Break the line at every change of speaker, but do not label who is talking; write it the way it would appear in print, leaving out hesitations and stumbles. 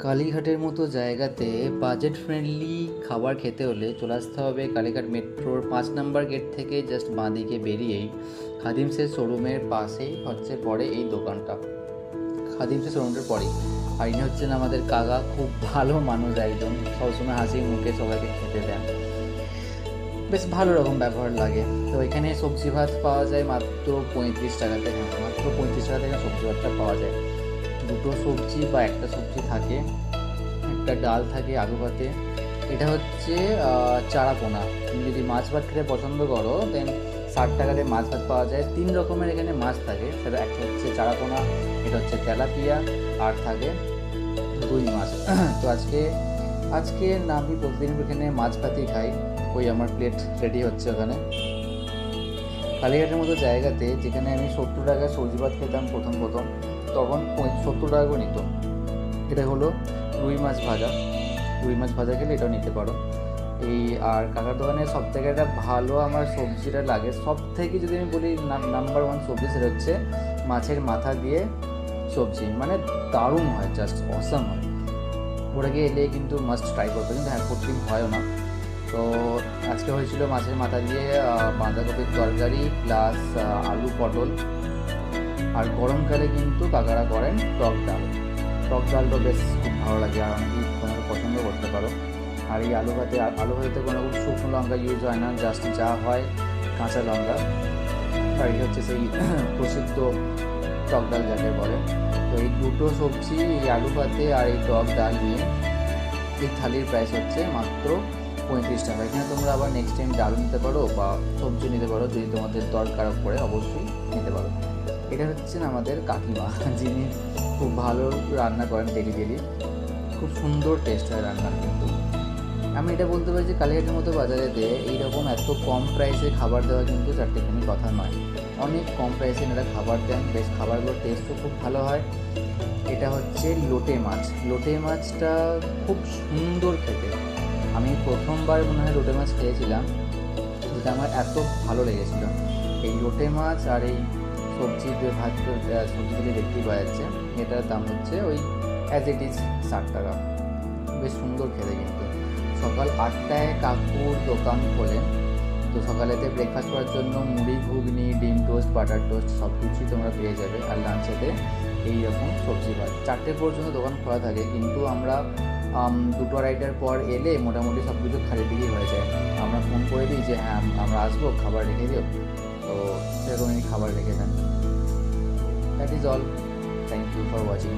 কালীঘাটের মতো জায়গাতে বাজেট ফ্রেন্ডলি খাবার খেতে হলে চলে আসতে হবে কালীঘাট মেট্রোর 5 নম্বর গেট থেকে জাস্ট বাঁদিকে বেরিয়েই খাদিমসের শোরুমের পাশেই হচ্ছে পড়ে এই দোকানটা। খাদিমসের শোরুমটার পরেই। আর ইনি হচ্ছেন আমাদের কাকা, খুব ভালো মানুষ একজন, সবসময় হাসি মুখে সবাইকে খেতে দেন, বেশ ভালো রকম ব্যবহার লাগে। তো এখানে সবজি ভাত পাওয়া যায় মাত্র 35 টাকাতে। হ্যাঁ, মাত্র 35 টাকা থেকে সবজি ভাতটা পাওয়া যায়। দুটো সবজি বা একটা সবজি থাকে, একটা ডাল থাকে আলু ভাতে। এটা হচ্ছে চারা পোনা। তুমি যদি মাছ ভাত খেতে পছন্দ করো দেন 60 টাকাতে মাছ ভাত পাওয়া যায়। 3 রকমের এখানে মাছ থাকে, সেটা একটা হচ্ছে চারা পোনা, এটা হচ্ছে তেলাপিয়া, আর থাকে রুই মাছ। তো আজকে না, আমি প্রতিদিন এখানে মাছ ভাতই খাই। ওই আমার প্লেট রেডি হচ্ছে ওখানে কালীঘাটের মতো জায়গাতে, যেখানে আমি 70 টাকা সবজি ভাত খেতাম প্রথম তখন 70 টাকা করে নিত। এটা হলো রুই মাছ ভাজা। রুই মাছ ভাজা খেলে এটাও নিতে পারো। আর কাকার দোকানে সব থেকে একটা ভালো আমার সবজিটা লাগে, সব থেকে যদি আমি বলি নাম্বার 1 সবজি, সেটা হচ্ছে মাছের মাথা দিয়ে সবজি। মানে দারুণ হয়, জাস্ট অসাম হয়। ওটাকে এলে কিন্তু মাস্ট ট্রাই করতে, কিন্তু হ্যাঁ প্রতিদিন হয়ও না। তো আজকে হয়েছিল মাছের মাথা দিয়ে বাঁধাকপির তরকারি প্লাস আলু পটল। আর গরমকালে কিন্তু কাকারা করেন টক ডালটা বেশ খুব ভালো লাগে, আর অনেকেই তোমরা পছন্দ করতে পারো। আর এই আলু ভাতেতে কোনো শুকনো লঙ্কা ইউজ হয় না, জাস্ট যা হয় কাঁচা লঙ্কা। আর এটা হচ্ছে সেই প্রসিদ্ধ টক ডাল যাকে বলে। তো এই দুটো সবজি, এই আলু ভাতে আর এই টক ডাল নিয়ে এই থালির প্রাইস হচ্ছে মাত্র 35 টাকা। এখানে তোমরা আবার নেক্সট টাইম ডাল নিতে পারো বা সবজি নিতে পারো, যদি তোমাদের দরকার পড়ে অবশ্যই নিতে পারো। এটা হচ্ছেন আমাদের কাকিমা, যিনি খুব ভালো রান্না করেন ডেলি। খুব সুন্দর টেস্ট হয় রান্নার। কিন্তু আমি এটা বলতে পারি যে কালীঘাটের মতো বাজারেতে এইরকম এত কম প্রাইসে খাবার দেওয়া কিন্তু চারটেখানি কথা নয়। অনেক কম প্রাইসে এনারা খাবার দেন, বেশ খাবারগুলোর টেস্টও খুব ভালো হয়। এটা হচ্ছে লোটে মাছ। লোটে মাছটা খুব সুন্দর খেতে। আমি প্রথমবার মনে হয় লোটে মাছ খেয়েছিলাম, যেটা আমার এত ভালো লেগেছিলো। এই লোটে মাছ আর এই সবজিগুলি দেখতেই পাওয়া যাচ্ছে, এটার দাম হচ্ছে ওই অ্যাজ ইট ইজ 60 টাকা। বেশ সুন্দর খেতে। কিন্তু সকাল 8টায় কাকুর দোকান খোলেন। তো সকালেতে ব্রেকফাস্ট করার জন্য মুড়ি, ঘুগনি, ডিম টোস্ট, বাটার টোস্ট সব কিছুই তোমরা পেয়ে যাবে। আর লাঞ্চেতে এইরকম সবজি ভাত 4টে পর্যন্ত দোকান খোলা থাকে। কিন্তু আমরা 2-2:30টার পর এলে মোটামুটি সব কিছু খালি দিকেই হয়ে যায়। আমরা ফোন করে দিই যে হ্যাঁ আমরা আসবো, খাবার রেখে দিও। তো সেরকমই খাবার রেখে দেন। That is all. Thank you for watching.